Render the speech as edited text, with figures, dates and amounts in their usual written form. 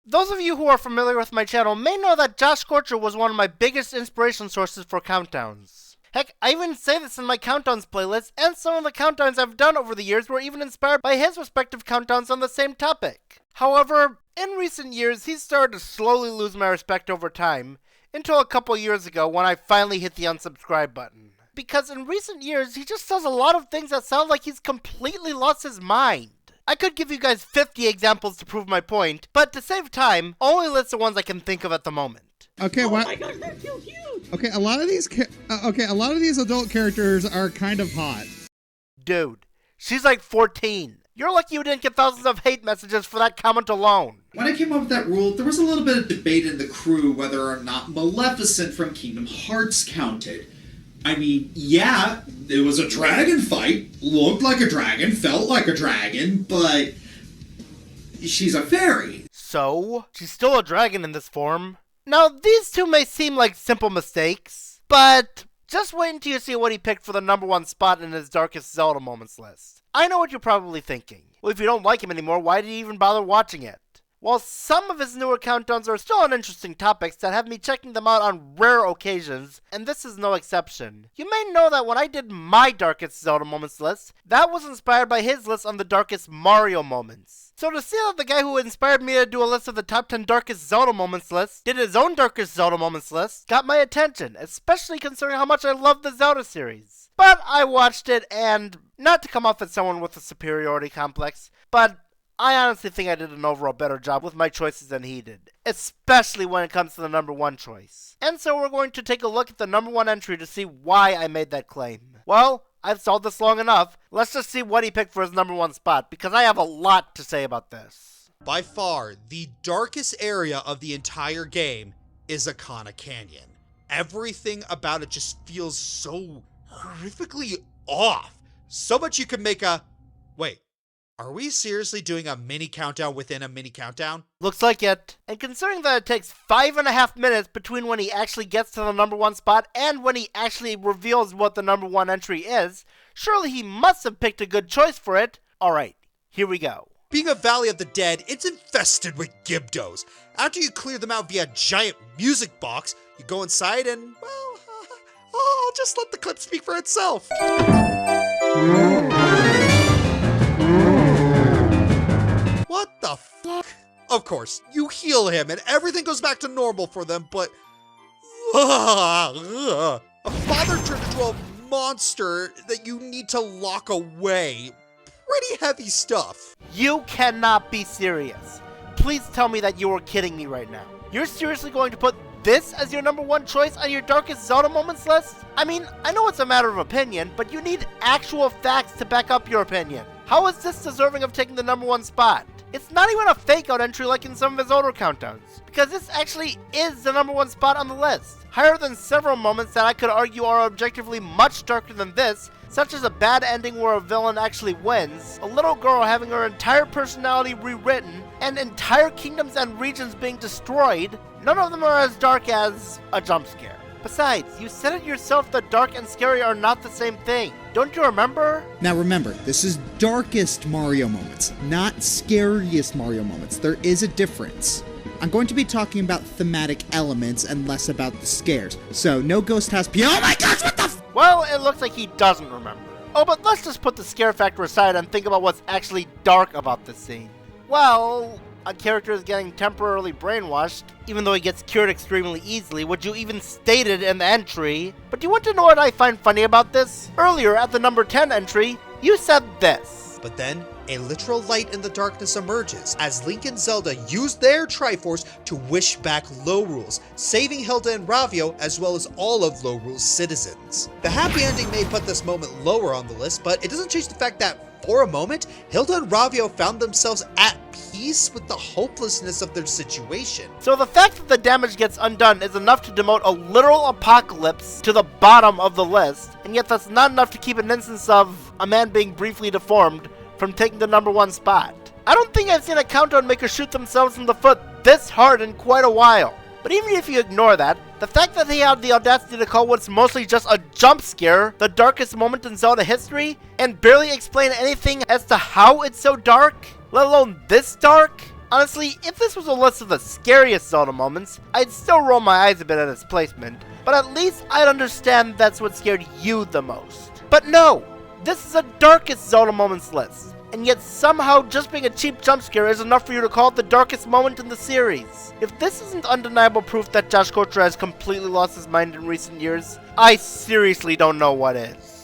Those of you who are familiar with my channel may know that Joshscorcher was one of my biggest inspiration sources for countdowns. Heck, I even say this in my countdowns playlist, and some of the countdowns I've done over the years were even inspired by his respective countdowns on the same topic. However, in recent years, he's started to slowly lose my respect over time, until a couple years ago when I finally hit the unsubscribe button. Because in recent years, he just says a lot of things that sound like he's completely lost his mind. I could give you guys 50 examples to prove my point, but to save time, I'll only list the ones I can think of at the moment. Okay, what? Oh my gosh, that's so cute! Okay, a lot of these adult characters are kind of hot. Dude, she's like 14. You're lucky you didn't get thousands of hate messages for that comment alone. When I came up with that rule, there was a little bit of debate in the crew whether or not Maleficent from Kingdom Hearts counted. I mean, yeah, it was a dragon fight, looked like a dragon, felt like a dragon, but she's a fairy. So, she's still a dragon in this form. Now, these two may seem like simple mistakes, but just wait until you see what he picked for the #1 spot in his Darkest Zelda Moments list. I know what you're probably thinking. Well, if you don't like him anymore, why did you even bother watching it? While some of his newer countdowns are still on interesting topics that have me checking them out on rare occasions, and this is no exception, you may know that when I did my Darkest Zelda Moments list, that was inspired by his list on the Darkest Mario Moments. So to see that the guy who inspired me to do a list of the top 10 Darkest Zelda Moments list did his own Darkest Zelda Moments list got my attention, especially considering how much I love the Zelda series. But I watched it and, not to come off as someone with a superiority complex, but I honestly think I did an overall better job with my choices than he did, especially when it comes to the #1 choice. And so we're going to take a look at the #1 entry to see why I made that claim. Well, I've stalled this long enough. Let's just see what he picked for his #1 spot, because I have a lot to say about this. By far, the darkest area of the entire game is Akana Canyon. Everything about it just feels so horrifically off. So much you could make a... Wait. Are we seriously doing a mini countdown within a mini countdown? Looks like it. And considering that it takes 5.5 minutes between when he actually gets to the #1 spot and when he actually reveals what the #1 entry is, surely he must have picked a good choice for it. Alright, here we go. Being a Valley of the Dead, it's infested with Gibdos. After you clear them out via a giant music box, you go inside and, well, I'll just let the clip speak for itself. What the f***? Of course, you heal him and everything goes back to normal for them, but... a father turned into a monster that you need to lock away. Pretty heavy stuff. You cannot be serious. Please tell me that you are kidding me right now. You're seriously going to put this as your #1 choice on your Darkest Zelda Moments list? I mean, I know it's a matter of opinion, but you need actual facts to back up your opinion. How is this deserving of taking the #1 spot? It's not even a fake out entry like in some of his older countdowns, because this actually is the #1 spot on the list. Higher than several moments that I could argue are objectively much darker than this, such as a bad ending where a villain actually wins, a little girl having her entire personality rewritten, and entire kingdoms and regions being destroyed. None of them are as dark as a jump scare. Besides, you said it yourself that dark and scary are not the same thing. Don't you remember? Now remember, this is darkest Mario moments, not scariest Mario moments. There is a difference. I'm going to be talking about thematic elements and less about the scares. So, no ghost house oh my gosh, what the f- Well, it looks like he doesn't remember. Oh, but let's just put the scare factor aside and think about what's actually dark about this scene. Well, a character is getting temporarily brainwashed, even though he gets cured extremely easily, which you even stated in the entry. But do you want to know what I find funny about this? Earlier, at the #10 entry, you said this. But then, a literal light in the darkness emerges as Link and Zelda use their Triforce to wish back Lorule's, saving Hilda and Ravio as well as all of Lorule's citizens. The happy ending may put this moment lower on the list, but it doesn't change the fact that, for a moment, Hilda and Ravio found themselves at peace with the hopelessness of their situation. So the fact that the damage gets undone is enough to demote a literal apocalypse to the bottom of the list, and yet that's not enough to keep an instance of a man being briefly deformed from taking the #1 spot. I don't think I've seen a countdown maker shoot themselves in the foot this hard in quite a while. But even if you ignore that, the fact that they had the audacity to call what's mostly just a jump scare the darkest moment in Zelda history, and barely explain anything as to how it's so dark, let alone this dark, Honestly, if this was a list of the scariest Zelda moments, I'd still roll my eyes a bit at its placement, but at least I'd understand that's what scared you the most. But no! This is a darkest Zelda moments list, and yet somehow just being a cheap jump scare is enough for you to call it the darkest moment in the series. If this isn't undeniable proof that Joshscorcher has completely lost his mind in recent years, I seriously don't know what is.